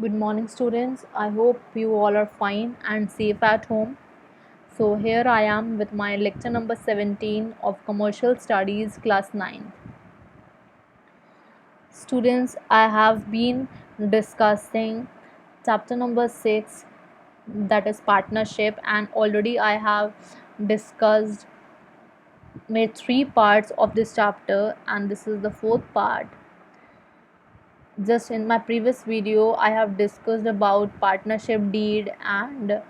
Good morning, students. I hope you all are fine and safe at home. So, here I am with my lecture number 17 of Commercial Studies, class 9. Students, I have been discussing chapter number 6, that is partnership, and already I have discussed, made three parts of this chapter, and this is the fourth part. Just in my previous video I have discussed about partnership deed and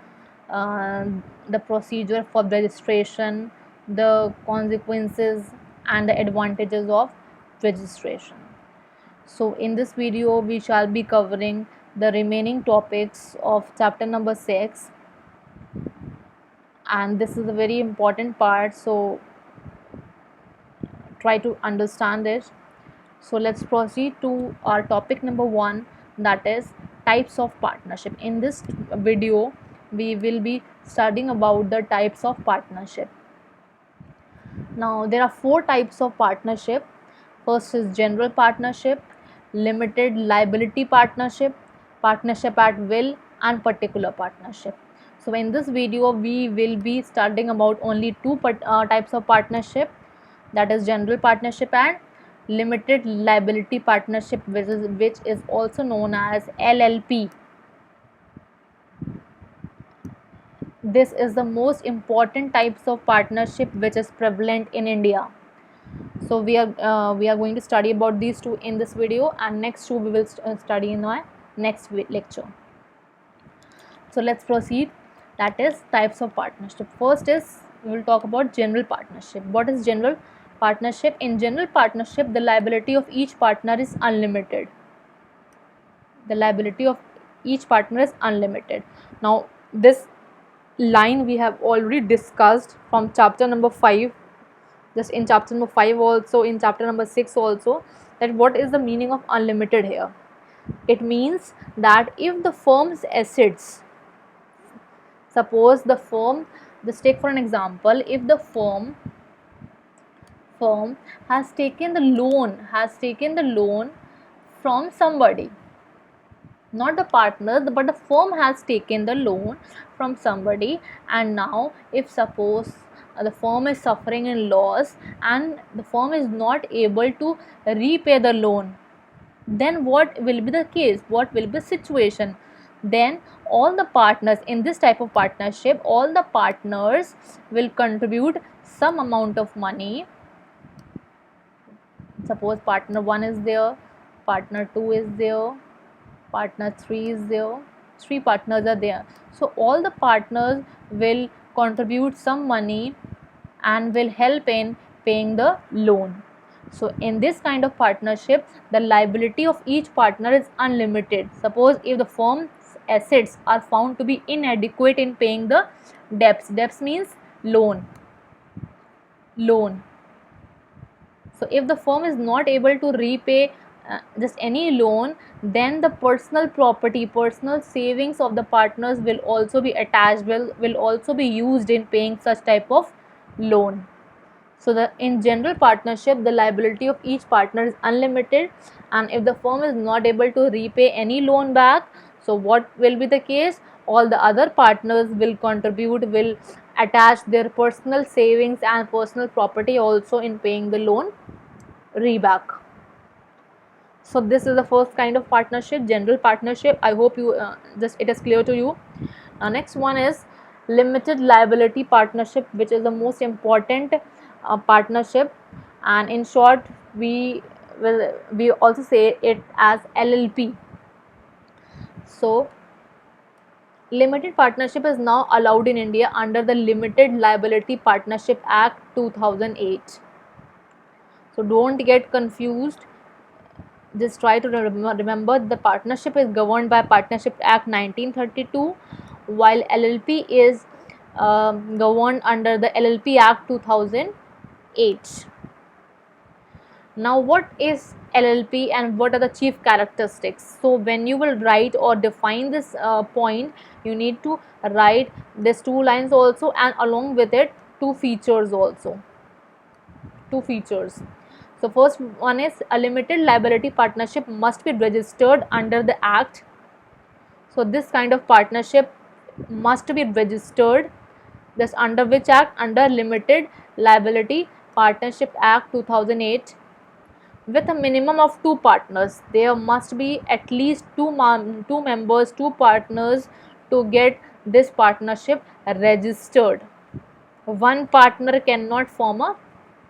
uh, the procedure for registration, the consequences and the advantages of registration. So in this video we shall be covering the remaining topics of chapter number 6, and this is a very important part, so try to understand it. So let's proceed to our topic number 1, that is types of partnership. In this video we will be studying about the types of partnership. Now there are four types of partnership. First is general partnership, limited liability partnership, partnership at will, and particular partnership. So in this video we will be studying about only two types of partnership, that is general partnership and limited liability partnership, which is also known as LLP. This is the most important types of partnership which is prevalent in India. So we are going to study about these two in this video, and next two we will study in our next lecture. So let's proceed. That is types of partnership. First is we will talk about general partnership. What is general partnership? In general partnership, the liability of each partner is unlimited. The liability of each partner is unlimited. Now this line we have already discussed from chapter number 5, just in chapter number 5 also, in chapter number 6 also, that what is the meaning of unlimited here. It means that if the firm's assets, suppose the firm, just take for an example, if the firm has taken the loan from somebody, not the partner, but the firm has taken the loan from somebody, and now if suppose the firm is suffering in loss and the firm is not able to repay the loan, then what will be the case, what will be the situation? Then all the partners in this type of partnership, all the partners will contribute some amount of money. Suppose partner 1 is there, partner 2 is there, partner 3 is there, 3 partners are there. So all the partners will contribute some money and will help in paying the loan. So in this kind of partnership, the liability of each partner is unlimited. Suppose if the firm's assets are found to be inadequate in paying the debts means loan. So if the firm is not able to repay just any loan, then the personal property, personal savings of the partners will also be attached, will also be used in paying such type of loan. So in general partnership, the liability of each partner is unlimited, and if the firm is not able to repay any loan back, so what will be the case? All the other partners will contribute, will attach their personal savings and personal property also in paying the loan reback. So this is the first kind of partnership, general partnership. I hope you just it is clear to you. Next one is limited liability partnership, which is the most important partnership, and in short we also say it as LLP. So limited partnership is now allowed in India under the Limited Liability Partnership Act 2008. So don't get confused, just try to remember the partnership is governed by Partnership Act 1932, while LLP is governed under the LLP Act 2008. Now what is LLP and what are the chief characteristics? So when you will write or define this point, you need to write these two lines also, and along with it two features also. So first one is a limited liability partnership must be registered under the act. So this kind of partnership must be registered. This under which act? Under Limited Liability Partnership Act 2008. With a minimum of 2 partners, there must be at least two members, 2 partners to get this partnership registered. One partner cannot form a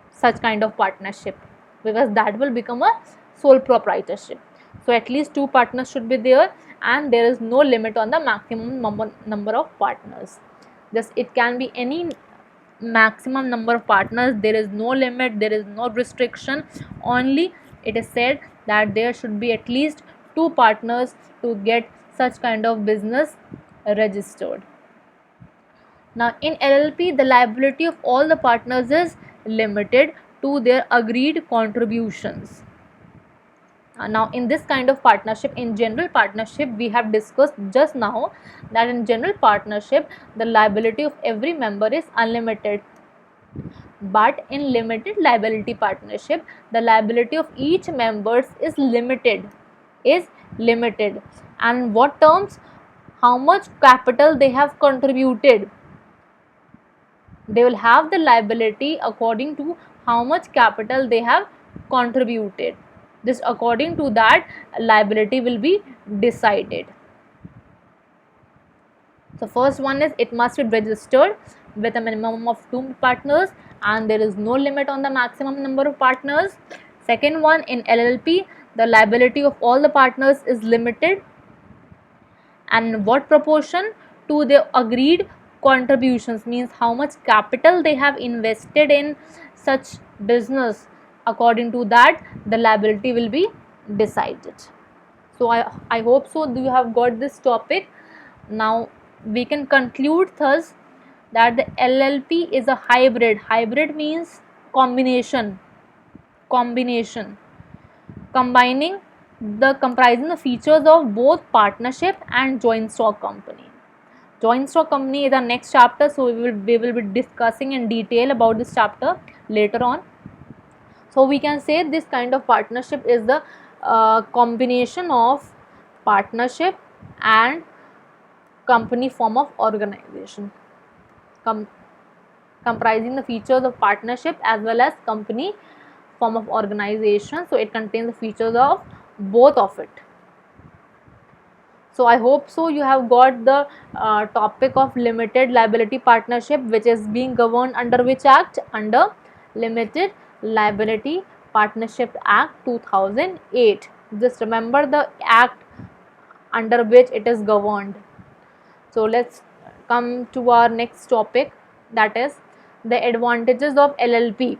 such kind of partnership, because that will become a sole proprietorship. So at least 2 partners should be there, and there is no limit on the maximum number of partners. Just it can be any maximum number of partners. There is no limit, there is no restriction. Only it is said that there should be at least 2 partners to get such kind of business registered. Now in LLP, the liability of all the partners is limited to their agreed contributions. Now in this kind of partnership, in general partnership, we have discussed just now that in general partnership the liability of every member is unlimited, but in limited liability partnership the liability of each members is limited. And what terms? How much capital they have contributed. They will have the liability according to how much capital they have contributed. This according to that liability will be decided. So first one is it must be registered with a minimum of 2 partners, and there is no limit on the maximum number of partners. Second one, in LLP the liability of all the partners is limited, and what proportion? To their agreed contributions, means how much capital they have invested in such business. According to that the liability will be decided. So I hope so you have got this topic. Now we can conclude thus that the LLP is a hybrid. Hybrid means combination, combining comprising the features of both partnership and joint stock company. Joint stock company is our next chapter, so we will be discussing in detail about this chapter later on. So we can say this kind of partnership is the combination of partnership and company form of organization, comprising the features of partnership as well as company form of organization. So it contains the features of both of it. So I hope so you have got the topic of limited liability partnership, which is being governed under which act? Under Limited Liability Partnership Act 2008. Just remember the act under which it is governed. So let's come to our next topic, that is the advantages of LLP.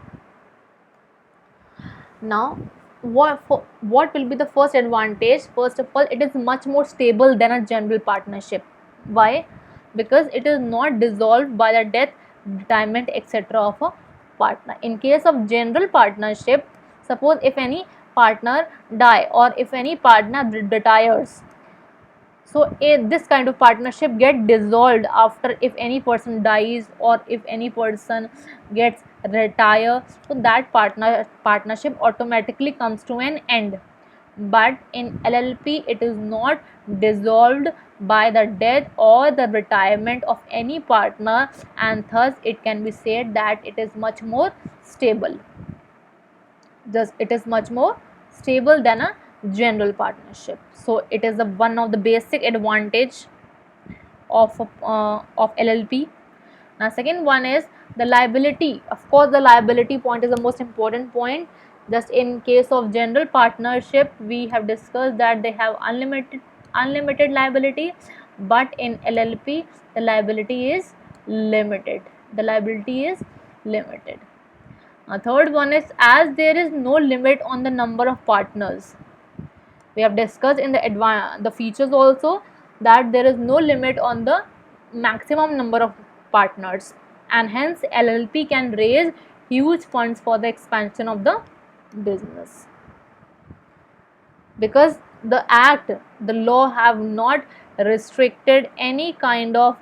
Now what will be the first advantage? First of all, it is much more stable than a general partnership. Why? Because it is not dissolved by the death, retirement, etc. of a partner. In case of general partnership, suppose if any partner die or if any partner retires, so this kind of partnership get dissolved after if any person dies or if any person gets retire, so that partnership automatically comes to an end. But in LLP it is not dissolved by the death or the retirement of any partner, and thus it can be said that it is much more stable. It is much more stable than a general partnership. So it is one of the basic advantage of LLP. Now second one is the liability. Of course the liability point is the most important point. Just in case of general partnership we have discussed that they have unlimited liability, but in LLP the liability is limited. Third one is, as there is no limit on the number of partners. We have discussed in the features also that there is no limit on the maximum number of partners, and hence LLP can raise huge funds for the expansion of the business, because the law have not restricted any kind of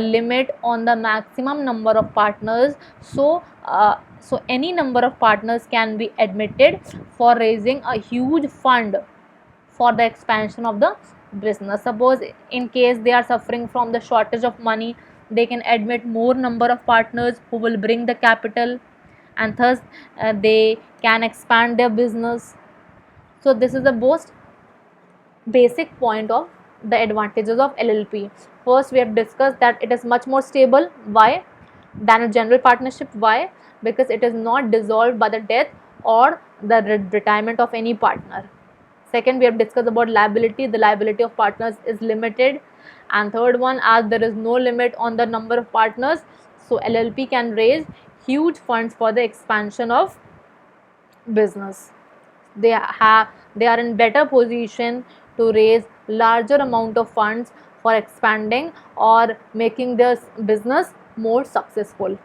limit on the maximum number of partners. So any number of partners can be admitted for raising a huge fund for the expansion of the business. Suppose in case they are suffering from the shortage of money, they can admit more number of partners who will bring the capital, and thus they can expand their business. So this is the most basic point of the advantages of LLP. First, we have discussed that it is much more stable. Why? Than a general partnership. Why? Because it is not dissolved by the death or the retirement of any partner. Second, we have discussed about liability. The liability of partners is limited. And third one, as there is no limit on the number of partners, so LLP can raise huge funds for the expansion of business. They are in better position to raise larger amount of funds for expanding or making their business more successful.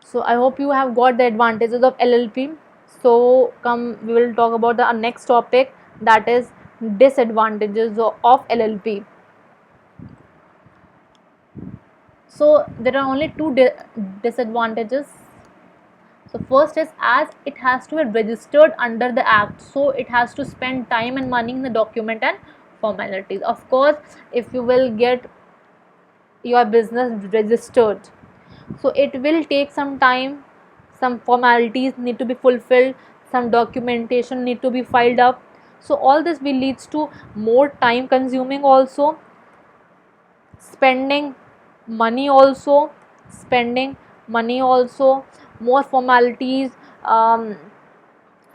So I hope you have got the advantages of LLP. So come, we will talk about the next topic, that is disadvantages of LLP. So there are only two disadvantages. So first is, as it has to be registered under the act, so it has to spend time and money in the document and formalities. Of course, if you will get your business registered, so it will take some time, some formalities need to be fulfilled, some documentation need to be filed up. So all this will leads to more time consuming also, spending money also, spending money also, more formalities, um,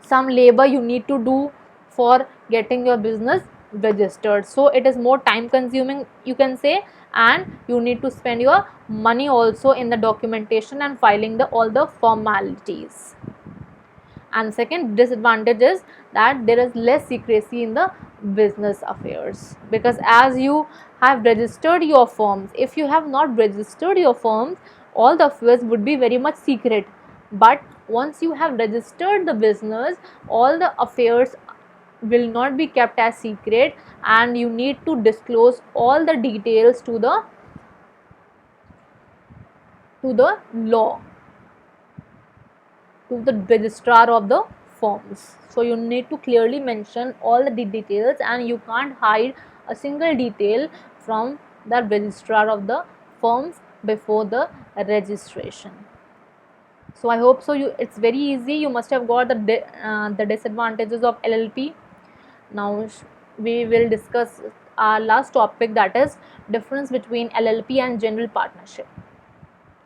some labor you need to do for getting your business registered. So it is more time consuming, you can say, and you need to spend your money also in the documentation and filing the all the formalities. And second disadvantage is that there is less secrecy in the business affairs, because as you have registered your firms, if you have not registered your firms, all the affairs would be very much secret. But once you have registered the business, all the affairs will not be kept as secret, and you need to disclose all the details to the law, to the registrar of the firms. So you need to clearly mention all the details, and you can't hide a single detail from the registrar of the firms before the registration. So I hope so. It's very easy. You must have got the disadvantages of LLP. Now we will discuss our last topic, that is difference between LLP and general partnership.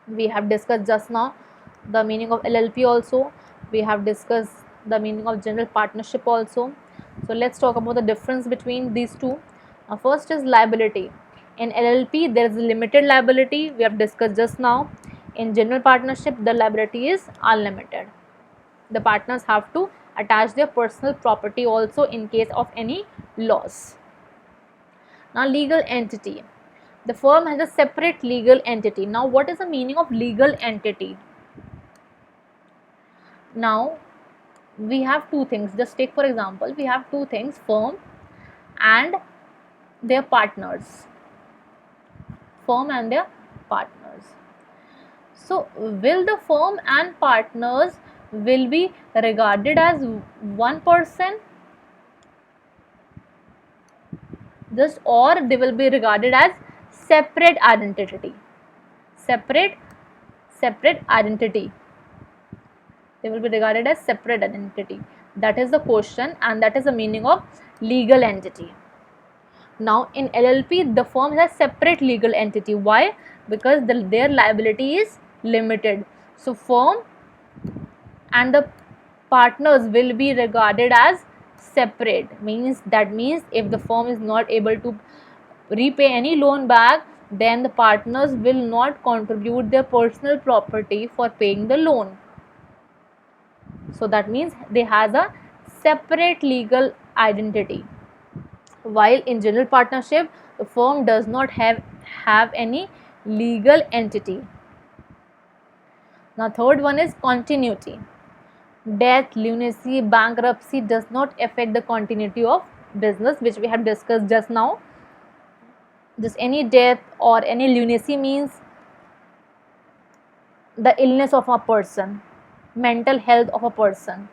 We have discussed just now the meaning of LLP also. We have discussed the meaning of general partnership also. So let's talk about the difference between these two. Now first is liability. In LLP there is limited liability, we have discussed just now. In general partnership the liability is unlimited. The partners have to attach their personal property also in case of any loss. Now legal entity. The firm has a separate legal entity. Now what is the meaning of legal entity? Now we have two things. Just take for example, we have two things, firm and their partners. Firm and their partners. So will the firm and partners will be regarded as one person, just, or they will be regarded as separate identity? Separate identity. They will be regarded as separate identity. That is the question, and that is the meaning of legal entity. Now in LLP the firm has separate legal entity. Why? Because their liability is limited. So firm and the partners will be regarded as separate. That means if the firm is not able to repay any loan back, then the partners will not contribute their personal property for paying the loan. So that means they has a separate legal identity. While in general partnership the firm does not have any legal entity. Now third one is continuity. Death, lunacy, bankruptcy does not affect the continuity of business, which we have discussed just now. Just any death or any lunacy means the illness of a person, mental health of a person.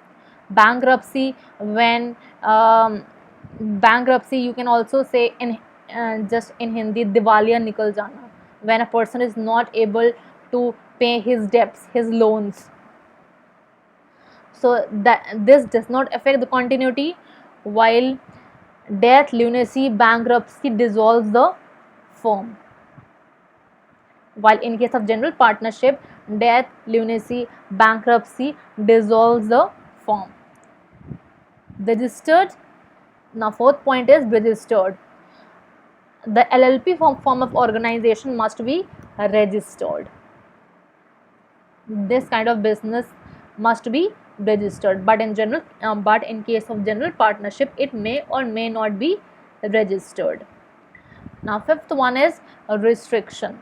Bankruptcy, when bankruptcy, you can also say in just in Hindi, diwaliya nikal jana, when a person is not able to pay his debts, his loans. So that this does not affect the continuity, while death, lunacy, bankruptcy dissolves the firm. While in case of general partnership, death, lunacy, bankruptcy dissolves the firm. Registered. Now fourth point is registered. The LLP form of organization must be registered. This kind of business must be registered, but in case of general partnership, it may or may not be registered. Now fifth one is a restriction.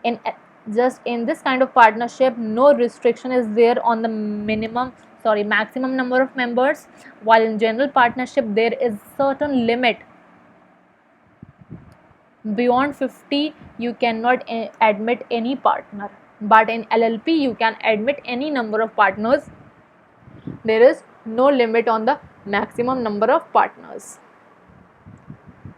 In this kind of partnership, no restriction is there on the maximum number of members, while in general partnership there is certain limit. Beyond 50 you cannot admit any partner, but in LLP you can admit any number of partners. There is no limit on the maximum number of partners.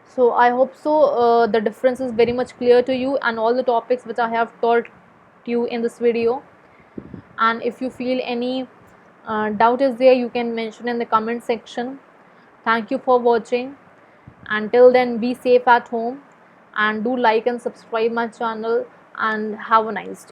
So I hope so the difference is very much clear to you, and all the topics which I have taught you in this video. And if you feel any doubt is there, you can mention in the comment section. Thank you for watching. Until then, be safe at home, and do like and subscribe my channel, and have a nice day.